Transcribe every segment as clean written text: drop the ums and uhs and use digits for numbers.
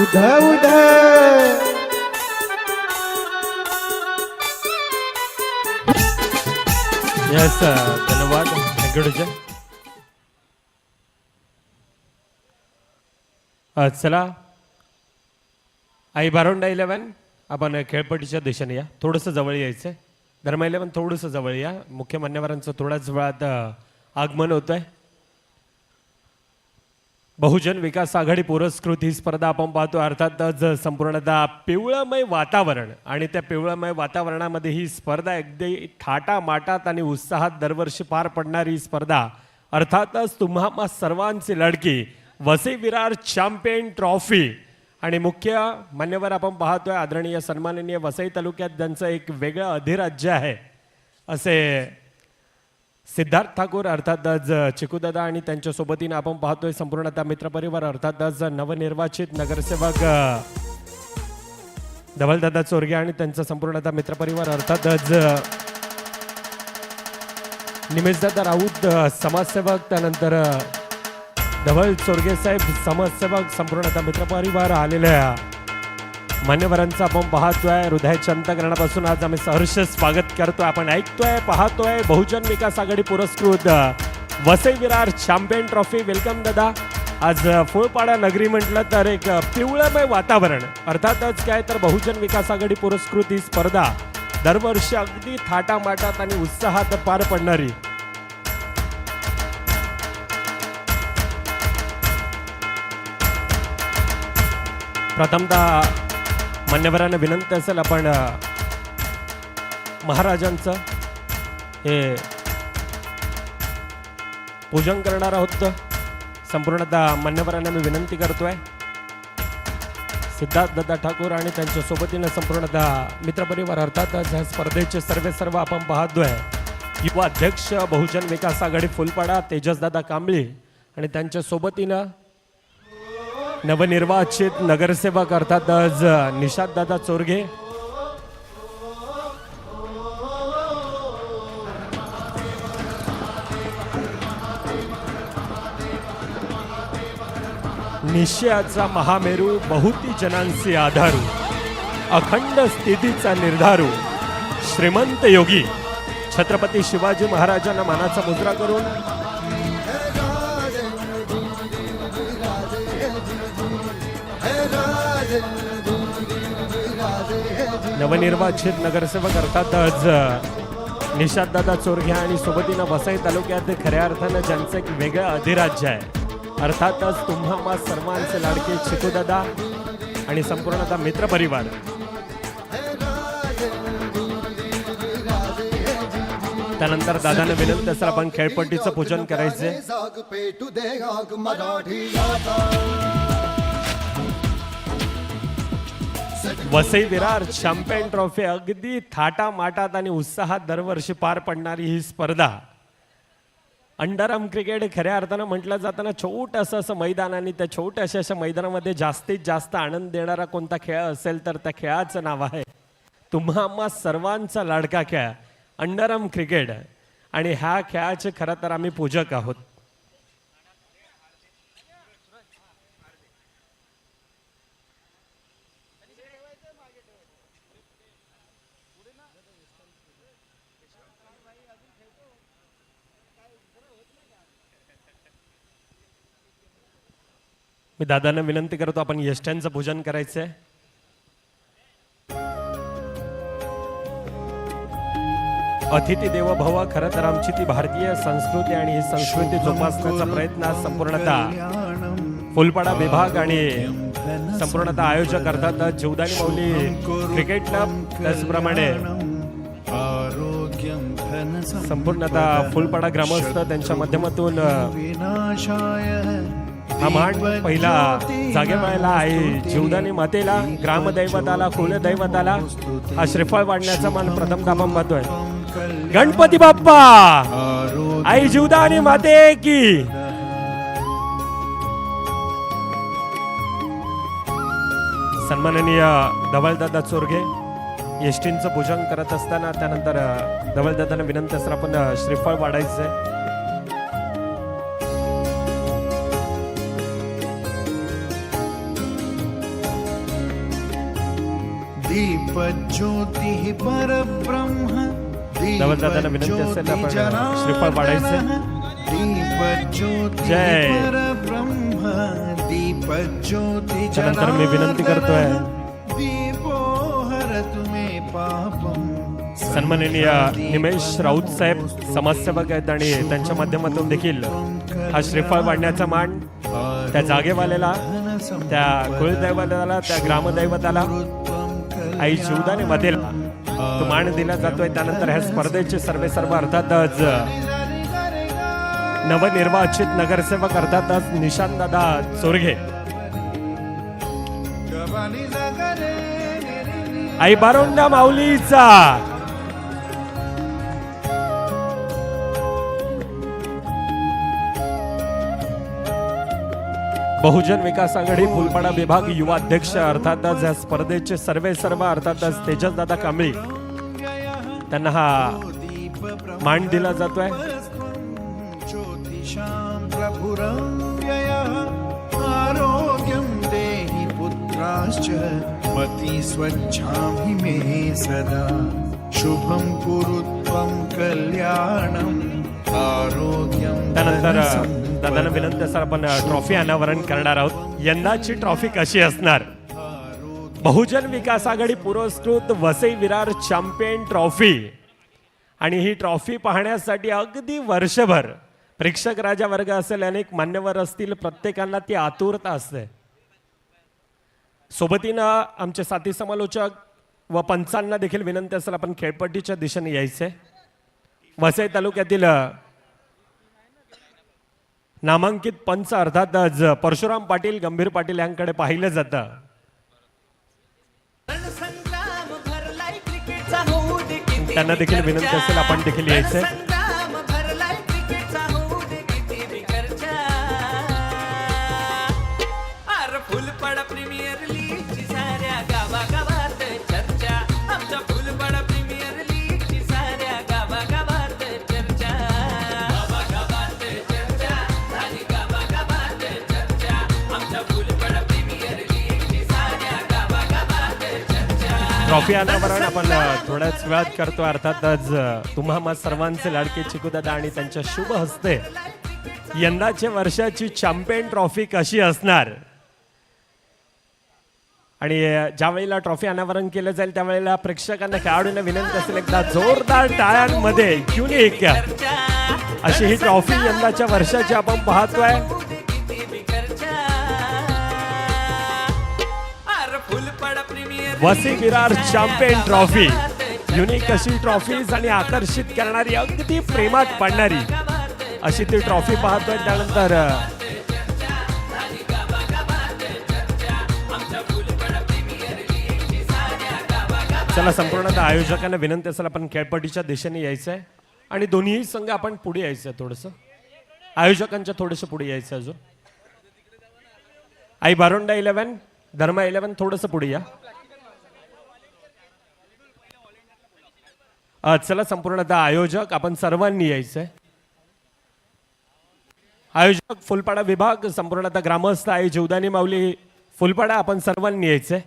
उधळ उधळ yes धन्यवाद thank you चला आई बारोंडा 11 आपण खेळपट्टीच्या दिशेने या थोडंसं जवळ यायचं धर्मा 11 थोडंसं जवळ या मुख्य मान्यवरांचं थोड्याच वेळात आगमन होतंय बहुजन विकास आघाडी पुरस्कृत ही स्पर्धा आपण पाहतो अर्थातच संपूर्णतः पिवळमय वातावरण आणि त्या पिवळमय वातावरणामध्ये ही स्पर्धा अगदी थाटामाटात आणि उत्साहात दरवर्षी पार पडणारी स्पर्धा अर्थातच तुम्हा सर्वांची लढकी वसई विरार चॅम्पियन ट्रॉफी आणि मुख्य मान्यवर आपण पाहतोय आदरणीय सन्माननीय वसई तालुक्यात ज्यांचं एक वेगळं अधिराज्य आहे असे सिद्धार्थ ठाकूर अर्थातच चिकूदादा आणि त्यांच्या सोबतीने आपण पाहतोय संपूर्णतः मित्रपरिवार अर्थातच नवनिर्वाचित नगरसेवक धवलदादा चोरगे आणि त्यांचा संपूर्णतः मित्रपरिवार अर्थातच निमेशदादा राऊत समाजसेवक त्यानंतर धवल चोरगे साहेब समाजसेवक संपूर्णतः मित्रपरिवार आलेल्या मान्यवरांचा आपण पाहतोय हृदयाच्या अंतःकरणापासून आज आम्ही सहर्ष स्वागत करतोय आपण ऐकतोय पाहतोय बहुजन विकास आघाडी पुरस्कृत Vasai Virar champion trophy welcome दादा आज फुलपाडा नगरी म्हटलं तर एक पिवळमय वातावरण अर्थातच काय तर बहुजन विकास आघाडी पुरस्कृत ही स्पर्धा दरवर्षी अगदी थाटामाटात आणि उत्साहात पार पडणारी प्रथमतः मान्यवरांना विनंती असेल आपण महाराजांचं हे पूजन करणार आहोत संपूर्णतः मान्यवरांना मी विनंती करतोय सिद्धार्थ दादा ठाकूर आणि त्यांच्या सोबतीनं संपूर्णतः मित्रपरिवार अर्थातच ह्या स्पर्धेचे सर्व आपण पाहतोय युवा अध्यक्ष बहुजन विकास आघाडी फुलपाडा तेजसदादा कांबळे आणि त्यांच्या सोबतीनं नवनिर्वाचित नगरसेवक अर्थातच निशांतदादा चोरगे निश्चयाचा महामेरू बहुती जनांचे आधारू अखंड स्थितीचा निर्धारू श्रीमंत योगी छत्रपती शिवाजी महाराजांना मानाचा मुजरा करून नवनिर्वाचित नगरसेवक अर्थातच निशांतदादा चोरगे आणि सोबतीनं वसई तालुक्यात खऱ्या अर्थानं ज्यांचं एक वेगळं अधिराज्य आहे अर्थातच तुम्हा सर्वांचे लाडके चिकूदादा आणि संपूर्णतः मित्रपरिवार त्यानंतर दादाने विनंती असेल आपण खेळपट्टीचं पूजन करायचे वसई विरार चॅम्पियन ट्रॉफी अगदी थाटामाटात आणि उत्साहात दरवर्षी पार पडणारी ही स्पर्धा अंडरआर्म क्रिकेट खऱ्या अर्थानं म्हटलं जाताना छोटंसं असं मैदान आणि त्या छोट्याशा अशा मैदानामध्ये जास्तीत जास्त आनंद देणारा कोणता खेळ असेल तर त्या खेळाचं नाव आहे तुम्हा सर्वांचा लाडका खेळ अंडरआर्म क्रिकेट आणि ह्या खेळाचे खरं तर आम्ही पूजक आहोत मी दादांना विनंती करतो आपण यष्ट्यांचं पूजन करायचंय अतिथी देवो भव खरं तर आमची ती भारतीय संस्कृती आणि ही संस्कृती जोपासण्याचा प्रयत्न संपूर्णतः फुलपाडा विभाग आणि संपूर्णतः आयोजक अर्थात जीवदानी मौली क्रिकेट क्लब त्याचप्रमाणे संपूर्णतः फुलपाडा ग्रामस्थ त्यांच्या माध्यमातून हा मान पहिला जागेवायला आहे जीवदानी मातेला ग्रामदैवताला कुलदैवताला हा श्रीफळ वाढण्याचा मान प्रथम आपण पाहतोय गणपती बाप्पा आई जीवदानी माते की सन्माननीय धवलदादा चोरगे एसटींचं पूजन करत असताना त्यानंतर धवलदादांना विनंती असताना आपण श्रीफळ वाढायचंय दीपज्योतिः परब्रह्म दादांना विनंती असेल आपण श्रीफळ वाढायचं. दीपज्योतिः जय. परब्रह्म दीपज्योति त्यानंतर मी विनंती करतोय दीपो हरतु मे पापम. सन्माननीय निमेश राऊत साहेब समाजसेवक आहेत आणि त्यांच्या माध्यमातून देखील हा श्रीफळ वाढण्याचा मान त्या जागेवाल्याला, त्या कुलदैवताला, त्या ग्रामदैवताला, आई जीवदानी मधील तो मान दिला जातोय. त्यानंतर ह्या स्पर्धेचे सर्व अर्थातच नवनिर्वाचित नगरसेवक अर्थातच निशांत दादा चोरगे, आई बारोंडा माऊलीचा बहुजन विकास आघाडी फुलपाडा विभाग युवा अध्यक्ष अर्थातच या स्पर्धेचे सर्व अर्थातच तेजस दादा कांबळी, त्यांना हा मान दिला जातोय. आरोग्यं देहि पुत्राश्च मति स्वच्छामि मे सदा. शुभं कुरु त्वं कल्याणं आरोग्यं. त्यानंतर दादांना विनंती असेल आपण ट्रॉफी अनावरण करणार आहोत. यंदाची ट्रॉफी कशी असणार? बहुजन विकास आघाडी पुरस्कृत वसई विरार चॅम्पियन ट्रॉफी. आणि ही ट्रॉफी पाहण्यासाठी अगदी वर्षभर प्रेक्षक राजा वर्ग असेल, अनेक मान्यवर असतील, प्रत्येकांना ती आतुरता असते. सोबतीनं आमचे साथी समालोचक व पंचांना देखील विनंती असेल आपण खेळपट्टीच्या दिशेने यायचे. वसई तालुक्यातील नामांकित पंच अर्थातच परशुराम पाटील, गंभीर पाटील यांकडे पाहिलं जातं. त्यांना देखील विनंती असेल आपण देखील यायचंय. फुलपाडा प्रीमियर लीगची साऱ्या गावागावात चर्चा. आमच्या फुलपाडा प्रीमियर लीगची साऱ्या गावागावात चर्चा. गावागावात चर्चा झाली, गावागावात चर्चा. आमच्या फुलपाडा प्रीमियर लीगची साऱ्या गावागावात चर्चा. ट्रॉफी अनावरण आपण थोड्याच वेळात करतो. अर्थातच तुम्हा सर्वांचे लाडके चिकूदादा आणि त्यांच्या शुभ हस्ते यंदाच्या वर्षाची चॅम्पियन ट्रॉफी कशी असणार. आणि ज्या वेळेला ट्रॉफी अनावरण केलं जाईल त्यावेळेला प्रेक्षकांना, खेळाडूंना विनंती असेल एकदा जोरदार टाळ्यांमध्ये युनिक अशी ही ट्रॉफी यंदाच्या वर्षाची आपण पाहतोय. Vasai Virar champion trophy, unique अशी ट्रॉफीज आणि आकर्षित करणारी, अगदी प्रेमात पडणारी अशी ती ट्रॉफी पाहतोय. त्यानंतर चला संपूर्णतः आयोजकांना विनंती असेल आपण खेळपट्टीच्या दिशेने यायचंय आणि दोन्ही संघ आपण पुढे यायचंय. थोडंसं आयोजकांच्या थोडंसं पुढे यायचं अजून. आई बारोंडा 11, धर्मा 11 थोडंसं पुढे या. चला संपूर्णतः आयोजक आपण सर्वांनी यायचंय. आयोजक फुलपाडा विभाग, संपूर्णतः ग्रामस्थ आई जीवदानी माऊली फुलपाडा आपण सर्वांनी यायचंय.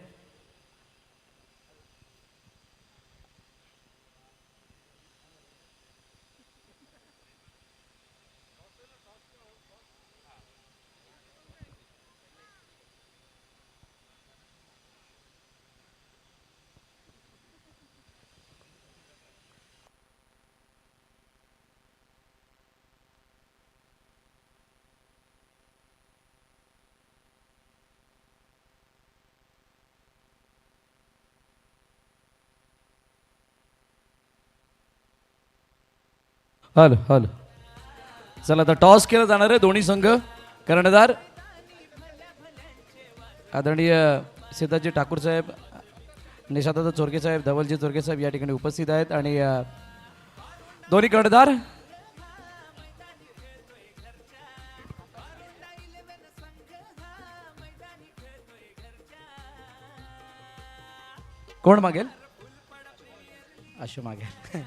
Hello hello. चला आता टॉस केला जाणार आहे. दोन्ही संघ कर्णधार आदरणीय सीताजी ठाकूर साहेब, निशादादा चोरके साहेब, धवलजी चोरके साहेब या ठिकाणी उपस्थित आहेत. आणि दोन्ही कर्णधार कोण मागेल? अशो मागेल.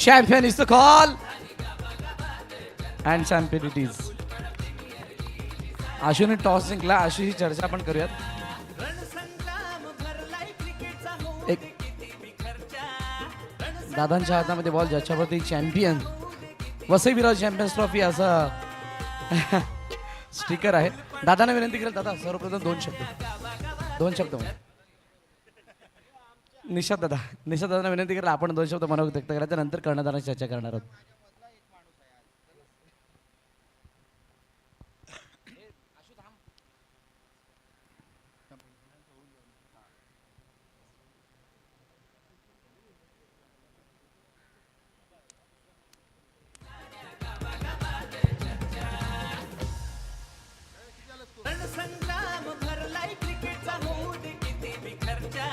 Champion is the call. And champion it is. आशूने टॉस जिंकला. आशूची चर्चा आपण करूयात. एक दादांच्या हातामध्ये बॉल, ज्याच्यावरती champion Vasai Virar champions trophy असा स्टिकर आहे. दादांना विनंती करेल, दादा सर्वप्रथम दोन शब्द म्हणा. निशाद दादांना विनंती करेल, आपण दोन शब्द मनावर व्यक्त करायचं, नंतर कर्णधारांची चर्चा करणार आहोत. रणसंग्राम भरलाय क्रिकेटचा होऊ दे किती बिखरचा.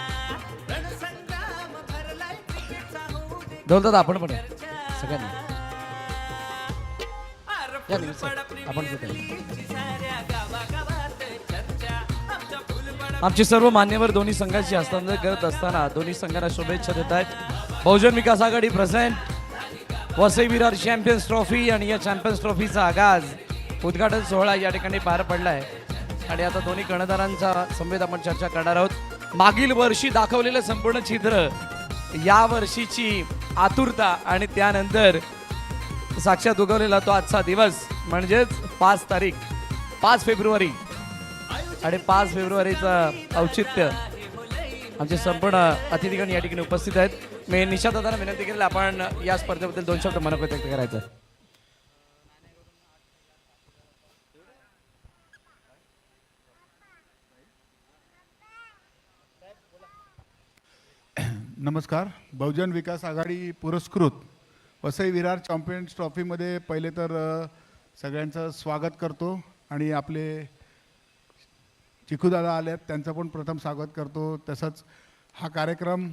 रणसंग्राम भरलाय क्रिकेटचा होऊ दे. दादा आपण पण आहे. सगळ्यांनी अरे या फुलपड निमित्त आपण प्रीमियर कुठे आहे? लीगची साऱ्या गावागावात चर्चा. आमच्या फुलपड आमचे सर्व मान्यवर दोन्ही संघाची हस्तांतरण करत असताना दोन्ही संघांना शुभेच्छा देत आहेत. Bahujan Vikas Aghadi present Vasai Virar champions trophy आणि या चॅम्पियन्स ट्रॉफीचा आगाज उद्घाटन सोहळा या ठिकाणी पार पडलाय आणि आता दोन्ही कर्णधारांचा संवेद आपण चर्चा करणार आहोत. मागील वर्षी दाखवलेलं संपूर्ण चित्र, या वर्षीची आतुरता आणि त्यानंतर साक्षात उगवलेला तो आजचा दिवस म्हणजेच 5 फेब्रुवारी आणि 5 फेब्रुवारीचं औचित्य आमचे संपूर्ण अतिथीगण या ठिकाणी उपस्थित आहेत. मी निशाद दादांना विनंती केली, आपण या स्पर्धेबद्दल दोन शब्द मनात व्यक्त करायचं. नमस्कार. बहुजन विकास आघाडी पुरस्कृत वसई विरार चॅम्पियन्स ट्रॉफीमध्ये पहिले तर सगळ्यांचं स्वागत करतो आणि आपले चिकूदादा आले आहेत त्यांचं पण प्रथम स्वागत करतो. तसंच हा कार्यक्रम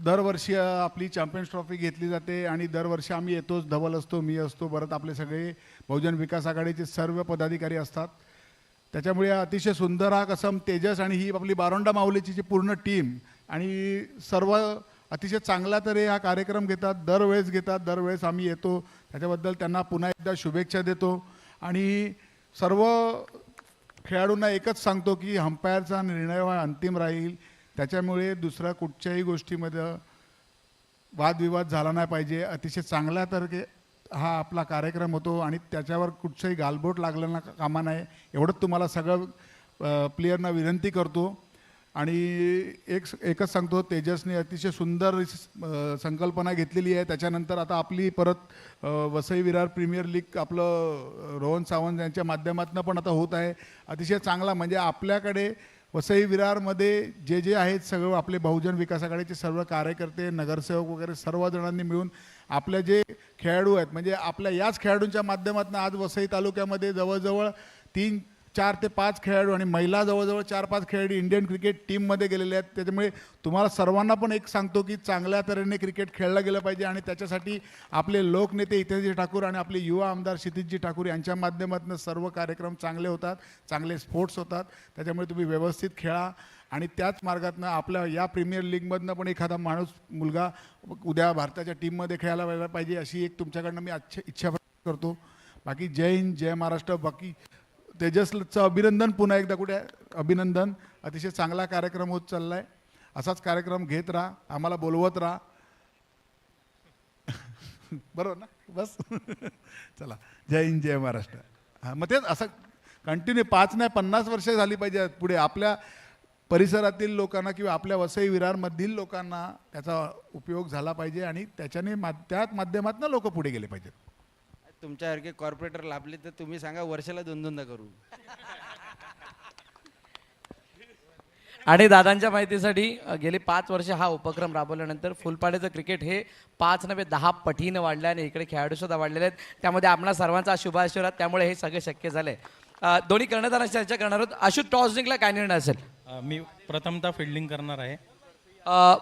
दरवर्षी आपली चॅम्पियन्स ट्रॉफी घेतली जाते आणि दरवर्षी आम्ही येतोच, धवल असतो, मी असतो, परत आपले सगळे बहुजन विकास आघाडीचे सर्व पदाधिकारी असतात. त्याच्यामुळे अतिशय सुंदर हा कसम तेजस आणि ही आपली बारोंडा माऊलीची जी पूर्ण टीम आणि सर्व अतिशय चांगला तरी हा कार्यक्रम घेतात, दरवेळेस आम्ही येतो. त्याच्याबद्दल त्यांना पुन्हा एकदा शुभेच्छा देतो आणि सर्व खेळाडूंना एकच सांगतो की अंपायरचा निर्णय हा अंतिम राहील. त्याच्यामुळे दुसऱ्या कुठच्याही गोष्टीमध्ये वादविवाद झाला नाही पाहिजे. अतिशय चांगल्या तरीके हा आपला कार्यक्रम होतो आणि त्याच्यावर कुठचंही गालबोट लागलं ना कामा नाही, एवढंच तुम्हाला सगळं प्लेयरना विनंती करतो. आणि एकच सांगतो, तेजसने अतिशय सुंदर संकल्पना घेतलेली आहे. त्याच्यानंतर आता आपली परत वसई विरार प्रीमियर लीग आपलं रोहन सावंत यांच्या माध्यमातून पण आता होत आहे. अतिशय चांगला म्हणजे आपल्याकडे वसई विरारमध्ये जे आहेत सगळं आपले बहुजन विकास आघाडीचे सर्व कार्यकर्ते, नगरसेवक वगैरे सर्व जणांनी मिळून आपले जे खेळाडू आहेत म्हणजे आपल्या याच खेळाडूंच्या माध्यमातून आज वसई तालुक्यामध्ये जवळजवळ 4 ते 5 खेळाडू आणि महिला जवळजवळ 4-5 खेळाडू इंडियन क्रिकेट टीममध्ये गेलेले आहेत. त्याच्यामुळे तुम्हाला सर्वांना पण एक सांगतो की चांगल्या तऱ्हेने क्रिकेट खेळलं गेलं पाहिजे आणि त्याच्यासाठी आपले लोकनेते हितेशजी ठाकूर आणि आपले युवा आमदार क्षितिजजी ठाकूर यांच्या माध्यमातून सर्व कार्यक्रम चांगले होतात, चांगले स्पोर्ट्स होतात. त्याच्यामुळे तुम्ही व्यवस्थित खेळा आणि त्याच मार्गातनं आपल्या या प्रीमियर लीगमधनं पण एखादा मुलगा उद्या भारताच्या टीममध्ये खेळायला व्हायला पाहिजे अशी एक तुमच्याकडनं मी इच्छा करतो. बाकी जय हिंद, जय महाराष्ट्र. बाकी तेजसचं अभिनंदन, पुन्हा एकदा अभिनंदन. अतिशय चांगला कार्यक्रम होत चालला आहे. असाच कार्यक्रम घेत राहा, आम्हाला बोलवत राहा. बरोबर ना? बस चला, जय हिंद, जय महाराष्ट्र. हां, मग तेच असं कंटिन्यू 5 नाही 50 वर्ष झाली पाहिजे पुढे आपल्या परिसरातील लोकांना किंवा आपल्या वसई विरारमधील लोकांना त्याचा उपयोग झाला पाहिजे आणि त्याच्याने त्याच माध्यमातून लोक पुढे गेले पाहिजेत. तुमच्यासारखे कॉर्पोरेटर लाभले तर तुम्ही सांगा वर्षाला 2-2दा करू. आणि दादांच्या माहितीसाठी गेली 5 वर्ष हा उपक्रम राबवल्यानंतर फुलपाड्याचं क्रिकेट हे 5 नव्हे 10 पटीनं वाढलं आणि इकडे खेळाडू सुद्धा वाढलेले आहेत. त्यामध्ये आपला सर्वांचा शुभाशीर्वाद, त्यामुळे हे सगळे शक्य झाले. दोन्ही कर्णधारांची चर्चा करणार आहोत. आशु, टॉस जिंकला काय निर्णय असेल? मी प्रथमतः फिल्डिंग करणार आहे.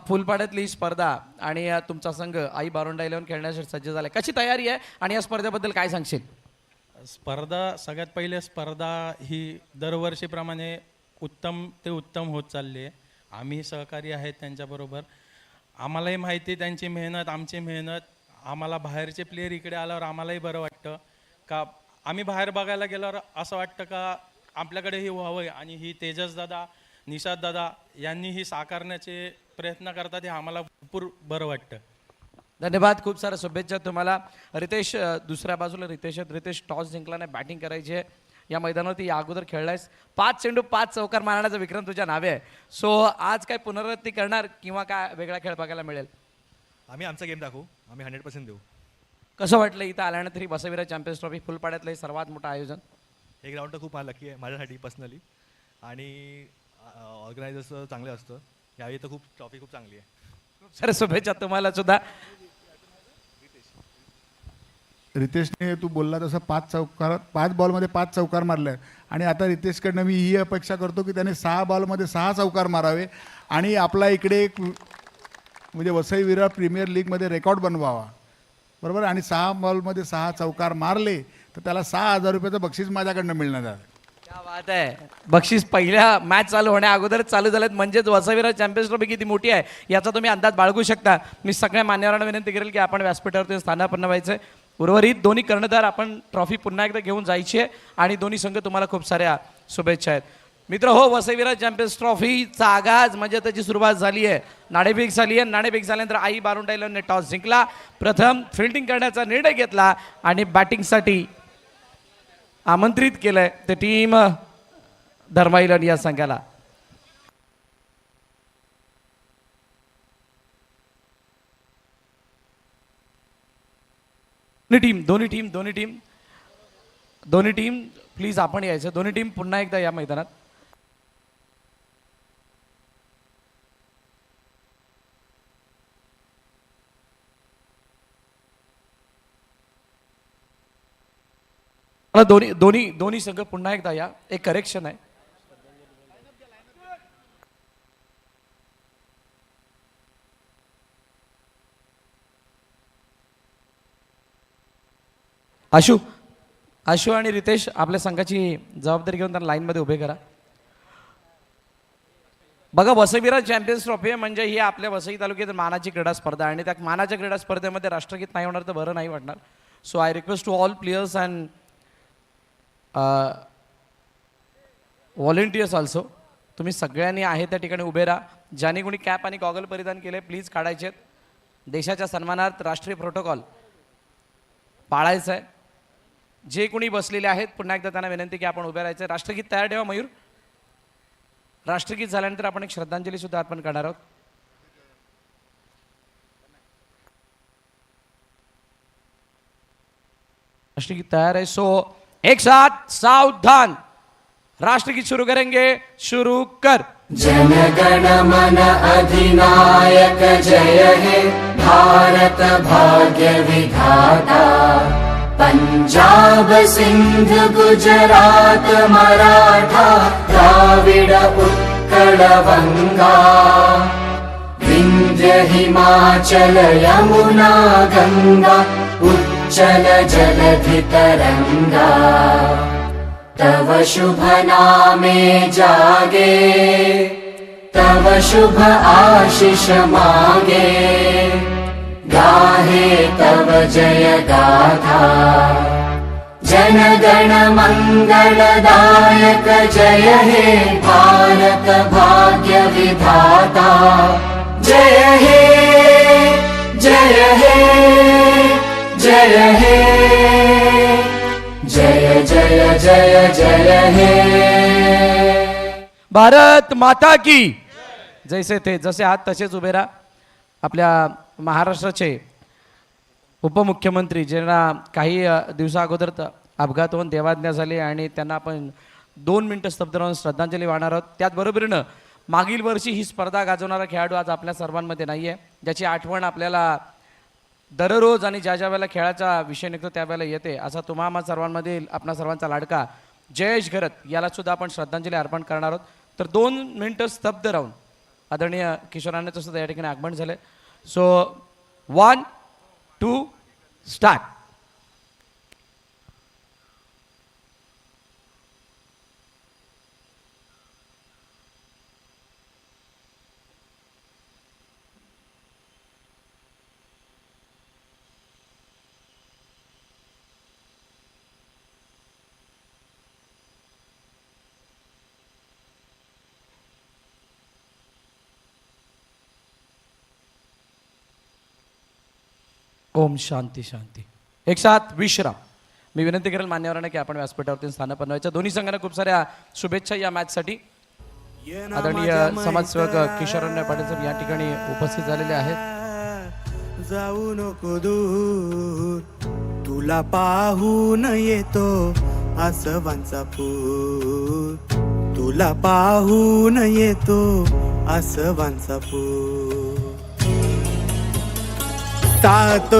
फुलपाड्यातली स्पर्धा आणि तुमचा संघ आई बारोंडा 11 खेळण्यासाठी सज्ज झाला, कशी तयारी आहे आणि या स्पर्धेबद्दल काय सांगशील? स्पर्धा सगळ्यात पहिले स्पर्धा ही दरवर्षीप्रमाणे उत्तम होत चालली आहे. आम्ही सहकारी आहेत त्यांच्याबरोबर. आम्हालाही माहिती त्यांची मेहनत, आमची मेहनत आम्हाला बाहेरचे प्लेयर इकडे आल्यावर आम्हालाही बरं वाटतं का आम्ही बाहेर बघायला गेल्यावर असं वाटतं का आपल्याकडे हे व्हावं आणि ही तेजस दादा निषाद दादा यांनी ही साकारण्याचे प्रयत्न करतात हे आम्हाला भरपूर बरं वाटतं. धन्यवाद, खूप साऱ्या शुभेच्छा तुम्हाला. रितेश दुसऱ्या बाजूला रितेश आहेत. रितेश टॉस जिंकला नाही, बॅटिंग करायची आहे. या मैदानावरती या अगोदर खेळलायस, 5 चेंडू 5 चौकार मारण्याचा विक्रम तुझ्या नावे आहे. सो आज काय पुनरावृत्ती करणार किंवा काय वेगळा खेळ बघायला मिळेल? आम्ही आमचा गेम दाखवू, आम्ही 100% देऊ. कसं वाटलं इथं आल्यानंतर ही बसवीरा चॅम्पियन्स ट्रॉफी फुलपाड्यातलं हे सर्वात मोठं आयोजन? हे ग्राउंड तर खूप लकी आहे माझ्यासाठी पर्सनली आणि ऑर्गनायझर्सचं चांगलं असतं. यावेळी तर खूप ट्रॉफी खूप चांगली आहे. खूप साऱ्या शुभेच्छा तुम्हाला सुद्धा. रितेशने तू बोलला तसं 5 बॉलमध्ये 5 चौकार मारले आणि आता रितेशकडनं मी ही अपेक्षा करतो की त्याने 6 बॉलमध्ये 6 चौकार मारावे आणि आपला इकडे एक म्हणजे वसई विरार प्रीमियर लीगमध्ये रेकॉर्ड बनवावा, बरोबर. आणि 6 बॉलमध्ये 6 चौकार मारले तर त्याला 6,000 रुपयाचं बक्षीस माझ्याकडनं मिळणार आहे. क्या बात आहे. बक्षीस पहिल्या मॅच चालू होण्या अगोदरच चालू झालेत, म्हणजेच वसईविरार चॅम्पियन्स ट्रॉफी किती मोठी आहे याचा तुम्ही अंदाज बाळगू शकता. मी सगळ्या मान्यवरांना विनंती करेल की आपण व्यासपीठावरती स्थानापन्न व्हायचं. उर्वरित दोन्ही कर्णधार आपण ट्रॉफी पुन्हा एकदा घेऊन जायची आहे आणि दोन्ही संघ तुम्हाला खूप साऱ्या शुभेच्छा आहेत. मित्र हो, वसईविरार चॅम्पियन्स ट्रॉफीचा आगाज म्हणजे त्याची सुरुवात झाली आहे. नाणेफेक झाली आहे. नाणेफेक झाल्यानंतर आई बारुंडाईलने टॉस जिंकला, प्रथम फिल्डिंग करण्याचा निर्णय घेतला आणि बॅटिंगसाठी आमंत्रित केलंय ते टीम धर्माईलन या संघाला. दोन्ही टीम प्लीज आपण यायचं. दोन्ही टीम पुन्हा एकदा या मैदानात. दोन्ही संघ पुन्हा एकदा या. एक करेक्शन आहे. आशु आणि रितेश आपल्या संघाची जबाबदारी घेऊन त्यांना लाईनमध्ये उभे करा. बघा, वसईविरार चॅम्पियन्स ट्रॉफी म्हणजे ही आपल्या वसई तालुक्यात मानाची क्रीडा स्पर्धा आणि त्या मानाच्या क्रीडा स्पर्धेमध्ये राष्ट्रगीत नाही होणार तर बरं नाही वाटणार. So I request to all players and volunteers also, तुम्ही सगळ्यांनी आहे त्या ठिकाणी उभे राहा. ज्याने कोणी कॅप आणि गॉगल परिधान केले प्लीज काढायचे. देशाच्या सन्मानार्थ राष्ट्रीय प्रोटोकॉल पाळायचं आहे. जे कोणी बसलेले आहेत पुन्हा एकदा त्यांना विनंती की आपण उभे राहायचं. राष्ट्रगीत तयार ठेवा मयूर. राष्ट्रगीत झाल्यानंतर आपण एक श्रद्धांजली सुद्धा अर्पण करणार आहोत. राष्ट्रगीत तयार आहे. सो एक साथ सावधान, राष्ट्रगीत शुरू करेंगे. शुरू कर. जनगण मन अधिनायक जय हे भारत भाग्य विधाता. पंजाब सिंध गुजरात मराठा द्राविड उत्कल गंगा. विंध्य हिमाचल यमुना गंगा उच्चल जलधि तरंगा. तव शुभ नामे जागे, तव शुभ आशीष मागे. गाहे तव जय गाथा. जनगण मंगलदायक जय हे भारत भाग्य विधाता. जय हे जय हे जय हे जय जय जय जय हे. भारत माता की जैसे थे जसे आहात तसेच उभे राहा. आपल्या महाराष्ट्राचे उपमुख्यमंत्री ज्यांना काही दिवसा अगोदर अपघात होऊन देवाज्ञा झाली आणि त्यांना आपण 2 मिनिटं स्तब्ध राहून श्रद्धांजली वाहणार आहोत. त्याचबरोबरीनं मागील वर्षी ही स्पर्धा गाजवणारा खेळाडू आज आपल्या सर्वांमध्ये नाही आहे, ज्याची आठवण आपल्याला दररोज आणि ज्या ज्या वेळेला खेळाचा विषय निघतो त्यावेळेला येते. असा तुम्हा सर्वांमध्ये आपणा सर्वांचा लाडका जयेश घरत याला सुद्धा आपण श्रद्धांजली अर्पण करणार आहोत. तर 2 मिनिटं स्तब्ध राहून आदरणीय किशोरांचं सुद्धा या ठिकाणी आगमन झालं. So 1 2 start. ओम शांती शांती. एक साथ विश्राम. मी विनंती करेल मान्यवरांना की आपण व्यासपीठावरती स्थान बनवायचं. दोन्ही संघांना खूप साऱ्या शुभेच्छा या मॅचसाठी. आदरणीय समाजसेवक किशोरण्य पाटील साहेब या ठिकाणी उपस्थित झालेले आहेत. जाऊ नको दूर, तुला पाहून येतो आसवांचा पूर, तुला पाहून येतो आसवांचा पूर. सात